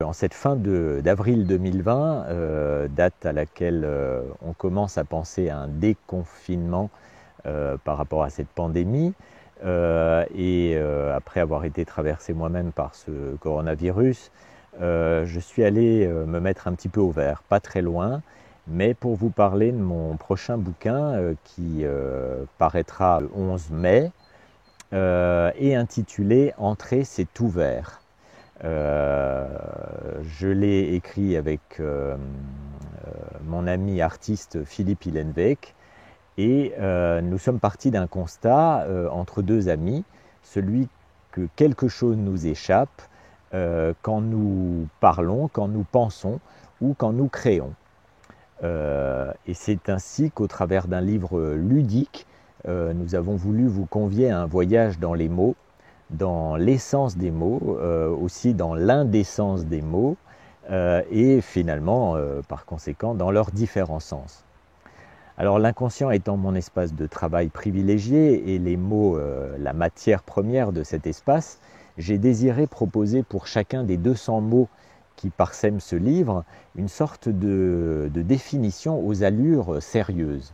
En cette fin d'avril 2020, date à laquelle on commence à penser à un déconfinement par rapport à cette pandémie, après avoir été traversé moi-même par ce coronavirus, je suis allé me mettre un petit peu au vert, pas très loin, mais pour vous parler de mon prochain bouquin qui paraîtra le 11 mai et intitulé « Entrer, c'est ouvert ». Je l'ai écrit avec mon ami artiste Philippe Hillenbeek et nous sommes partis d'un constat entre deux amis, celui que quelque chose nous échappe quand nous parlons, quand nous pensons ou quand nous créons. Et c'est ainsi qu'au travers d'un livre ludique, nous avons voulu vous convier à un voyage dans les mots, dans l'essence des mots, aussi dans l'indécence des mots, et finalement, par conséquent, dans leurs différents sens. Alors l'inconscient étant mon espace de travail privilégié et les mots la matière première de cet espace, j'ai désiré proposer pour chacun des 200 mots qui parsèment ce livre une sorte de définition aux allures sérieuses.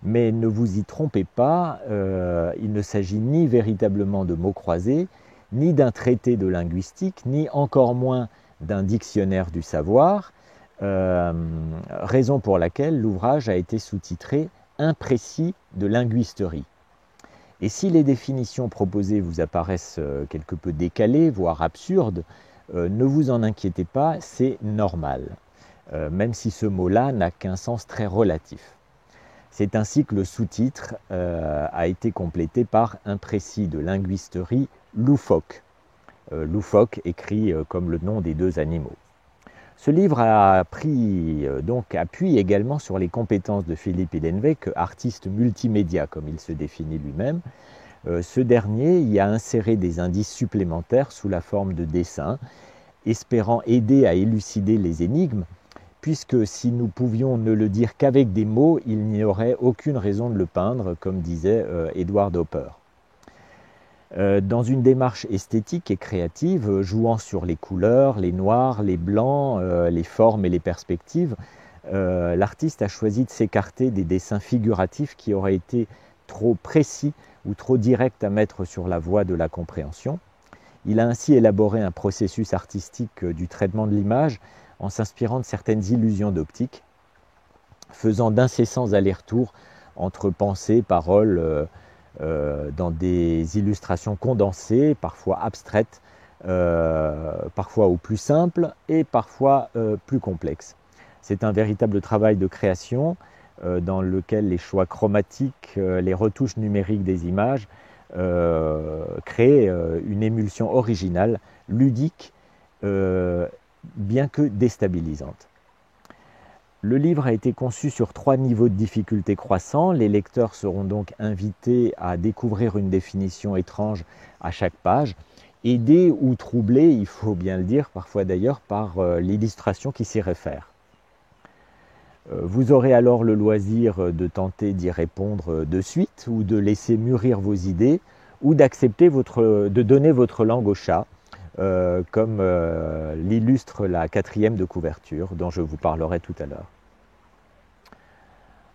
Mais ne vous y trompez pas, il ne s'agit ni véritablement de mots croisés, ni d'un traité de linguistique, ni encore moins d'un dictionnaire du savoir, raison pour laquelle l'ouvrage a été sous-titré « Imprécis de linguisterie ». Et si les définitions proposées vous apparaissent quelque peu décalées, voire absurdes, ne vous en inquiétez pas, c'est normal, même si ce mot-là n'a qu'un sens très relatif. C'est ainsi que le sous-titre a été complété par imprécis de linguisterie loufoque. Loufoque écrit comme le nom des deux animaux. Ce livre a pris donc appui également sur les compétences de Philippe Hillenbeek, artiste multimédia comme il se définit lui-même. Ce dernier y a inséré des indices supplémentaires sous la forme de dessins, espérant aider à élucider les énigmes, puisque si nous pouvions ne le dire qu'avec des mots, il n'y aurait aucune raison de le peindre, comme disait Edward Hopper. Dans une démarche esthétique et créative, jouant sur les couleurs, les noirs, les blancs, les formes et les perspectives, l'artiste a choisi de s'écarter des dessins figuratifs qui auraient été trop précis ou trop directs à mettre sur la voie de la compréhension. Il a ainsi élaboré un processus artistique du traitement de l'image en s'inspirant de certaines illusions d'optique, faisant d'incessants allers-retours entre pensée, parole, dans des illustrations condensées, parfois abstraites, parfois au plus simple et parfois plus complexes. C'est un véritable travail de création dans lequel les choix chromatiques, les retouches numériques des images créent une émulsion originale, ludique, bien que déstabilisante. Le livre a été conçu sur 3 niveaux de difficulté croissants. Les lecteurs seront donc invités à découvrir une définition étrange à chaque page, aidés ou troublés, il faut bien le dire, parfois d'ailleurs, par l'illustration qui s'y réfère. Vous aurez alors le loisir de tenter d'y répondre de suite ou de laisser mûrir vos idées ou d'accepter de donner votre langue au chat, comme l'illustre la 4e de couverture dont je vous parlerai tout à l'heure.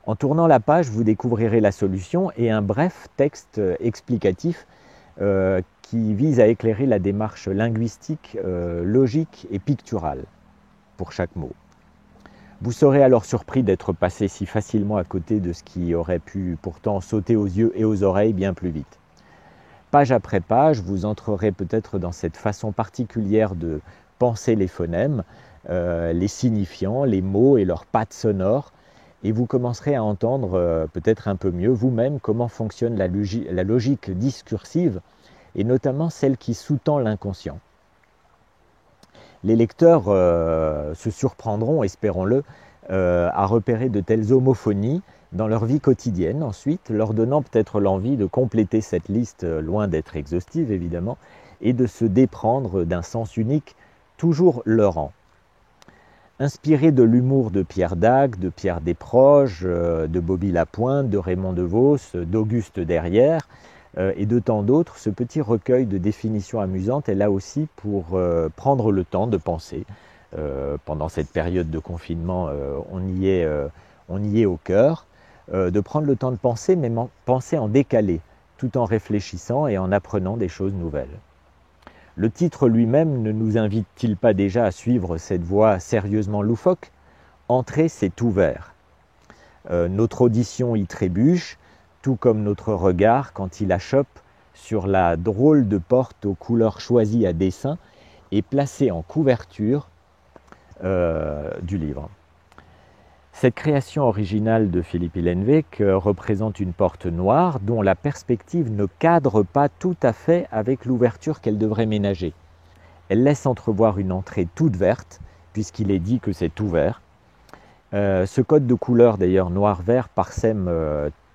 En tournant la page, vous découvrirez la solution et un bref texte explicatif qui vise à éclairer la démarche linguistique, logique et picturale pour chaque mot. Vous serez alors surpris d'être passé si facilement à côté de ce qui aurait pu pourtant sauter aux yeux et aux oreilles bien plus vite. Page après page, vous entrerez peut-être dans cette façon particulière de penser les phonèmes, les signifiants, les mots et leurs pattes sonores, et vous commencerez à entendre peut-être un peu mieux vous-même comment fonctionne la logique discursive, et notamment celle qui sous-tend l'inconscient. Les lecteurs se surprendront, espérons-le, à repérer de telles homophonies dans leur vie quotidienne ensuite, leur donnant peut-être l'envie de compléter cette liste, loin d'être exhaustive évidemment, et de se déprendre d'un sens unique, toujours leurrant. Inspiré de l'humour de Pierre Dac, de Pierre Desproges, de Bobby Lapointe, de Raymond DeVos, d'Auguste Derrière, et de tant d'autres, ce petit recueil de définitions amusantes est là aussi pour prendre le temps de penser. Pendant cette période de confinement, on y est au cœur, de prendre le temps de penser, mais penser en décalé, tout en réfléchissant et en apprenant des choses nouvelles. Le titre lui-même ne nous invite-t-il pas déjà à suivre cette voie sérieusement loufoque ? Entrer, c'est ouvert. Notre audition y trébuche, tout comme notre regard quand il achoppe sur la drôle de porte aux couleurs choisies à dessein et placée en couverture du livre. Cette création originale de Philippe Hillenweek représente une porte noire dont la perspective ne cadre pas tout à fait avec l'ouverture qu'elle devrait ménager. Elle laisse entrevoir une entrée toute verte, puisqu'il est dit que c'est ouvert. Ce code de couleur, d'ailleurs noir-vert, parsème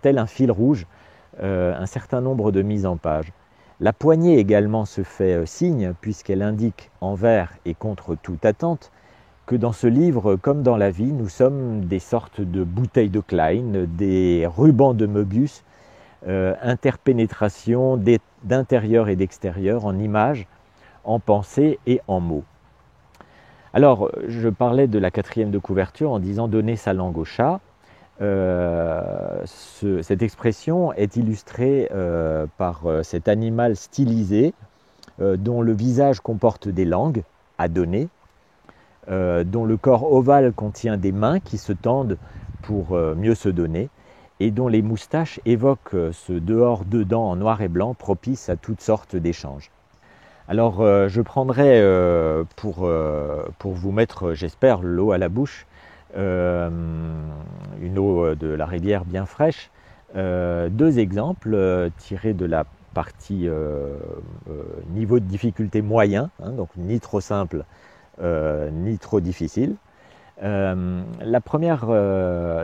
tel un fil rouge un certain nombre de mises en page. La poignée également se fait signe, puisqu'elle indique en vert et contre toute attente que dans ce livre, comme dans la vie, nous sommes des sortes de bouteilles de Klein, des rubans de Möbius, interpénétration d'intérieur et d'extérieur en images, en pensées et en mots. Alors, je parlais de la quatrième de couverture en disant « donner sa langue au chat ». Cette expression est illustrée par cet animal stylisé dont le visage comporte des langues à donner, dont le corps ovale contient des mains qui se tendent pour mieux se donner, et dont les moustaches évoquent ce dehors-dedans en noir et blanc propice à toutes sortes d'échanges. Alors je prendrai pour vous mettre, j'espère, l'eau à la bouche, une eau de la rivière bien fraîche, deux exemples tirés de la partie niveau de difficulté moyen, donc ni trop simple, ni trop difficile. La première,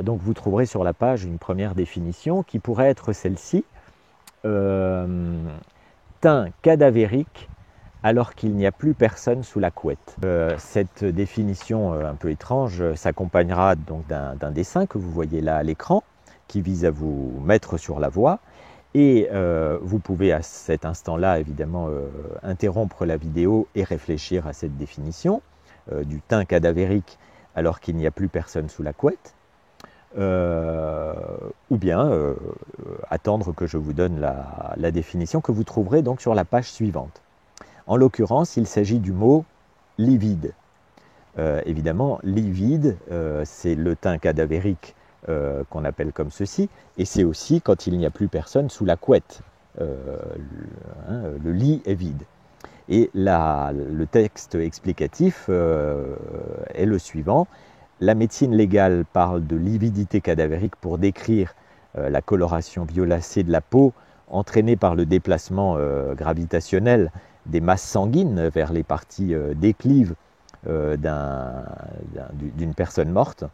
donc vous trouverez sur la page une première définition qui pourrait être celle-ci. Teint cadavérique alors qu'il n'y a plus personne sous la couette. Cette définition un peu étrange s'accompagnera donc d'un dessin que vous voyez là à l'écran qui vise à vous mettre sur la voie. Et vous pouvez à cet instant-là, évidemment, interrompre la vidéo et réfléchir à cette définition du teint cadavérique alors qu'il n'y a plus personne sous la couette, ou bien attendre que je vous donne la définition que vous trouverez donc sur la page suivante. En l'occurrence, il s'agit du mot « livide ». Évidemment, livide, c'est le teint cadavérique qu'on appelle comme ceci, et c'est aussi quand il n'y a plus personne sous la couette. Le lit est vide. Et le texte explicatif est le suivant. La médecine légale parle de lividité cadavérique pour décrire la coloration violacée de la peau entraînée par le déplacement gravitationnel des masses sanguines vers les parties déclives d'une personne morte.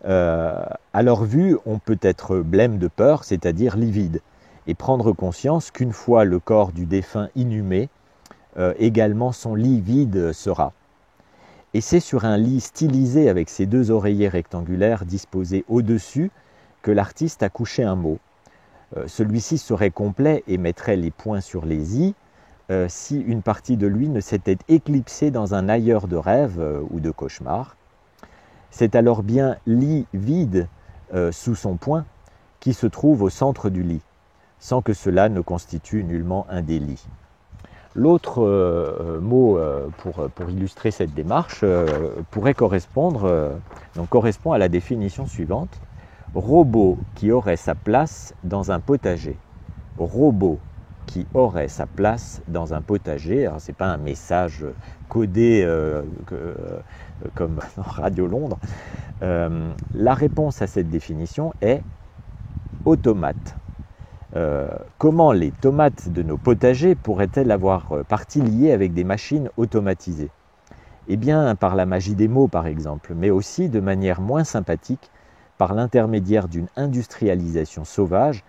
À leur vue, on peut être blême de peur, c'est-à-dire livide, et prendre conscience qu'une fois le corps du défunt inhumé, également son lit vide sera. Et c'est sur un lit stylisé avec ses deux oreillers rectangulaires disposés au-dessus que l'artiste a couché un mot. Celui-ci serait complet et mettrait les points sur les i si une partie de lui ne s'était éclipsée dans un ailleurs de rêve ou de cauchemar. C'est alors bien lit vide sous son point qui se trouve au centre du lit, sans que cela ne constitue nullement un délit. L'autre mot pour illustrer cette démarche pourrait correspond à la définition suivante. Robot qui aurait sa place dans un potager. Robot qui aurait sa place dans un potager. Alors, ce n'est pas un message codé comme dans Radio Londres. La réponse à cette définition est automate. Comment les tomates de nos potagers pourraient-elles avoir partie liée avec des machines automatisées? Eh bien, par la magie des mots, par exemple, mais aussi de manière moins sympathique, par l'intermédiaire d'une industrialisation sauvage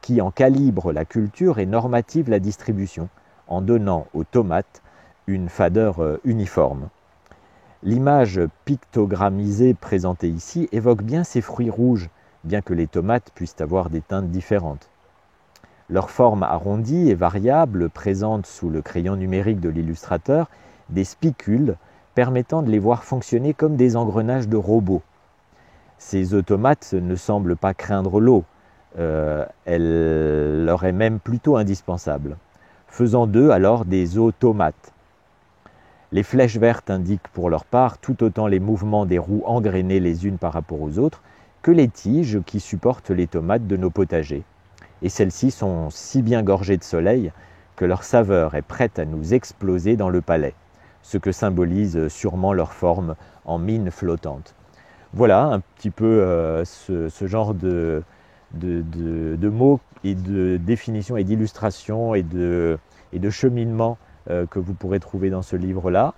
qui en calibre la culture et normative la distribution, en donnant aux tomates une fadeur uniforme. L'image pictogrammisée présentée ici évoque bien ces fruits rouges, bien que les tomates puissent avoir des teintes différentes. Leur forme arrondie et variable présente sous le crayon numérique de l'illustrateur des spicules permettant de les voir fonctionner comme des engrenages de robots. Ces automates ne semblent pas craindre l'eau, elle leur est même plutôt indispensable, faisant d'eux alors des automates. Les flèches vertes indiquent pour leur part tout autant les mouvements des roues engrainées les unes par rapport aux autres que les tiges qui supportent les tomates de nos potagers. Et celles-ci sont si bien gorgées de soleil que leur saveur est prête à nous exploser dans le palais, ce que symbolise sûrement leur forme en mine flottante. Voilà un petit peu ce genre de mots et de définitions et d'illustrations et de cheminement que vous pourrez trouver dans ce livre-là.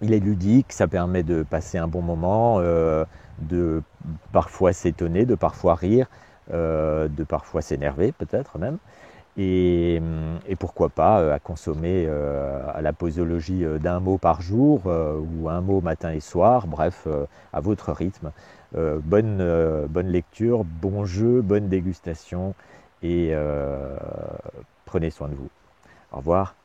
Il est ludique, ça permet de passer un bon moment, de parfois s'étonner, de parfois rire, de parfois s'énerver peut-être même. Et pourquoi pas à consommer à la posologie d'un mot par jour ou un mot matin et soir, bref, à votre rythme. Bonne lecture, bon jeu, bonne dégustation et prenez soin de vous. Au revoir.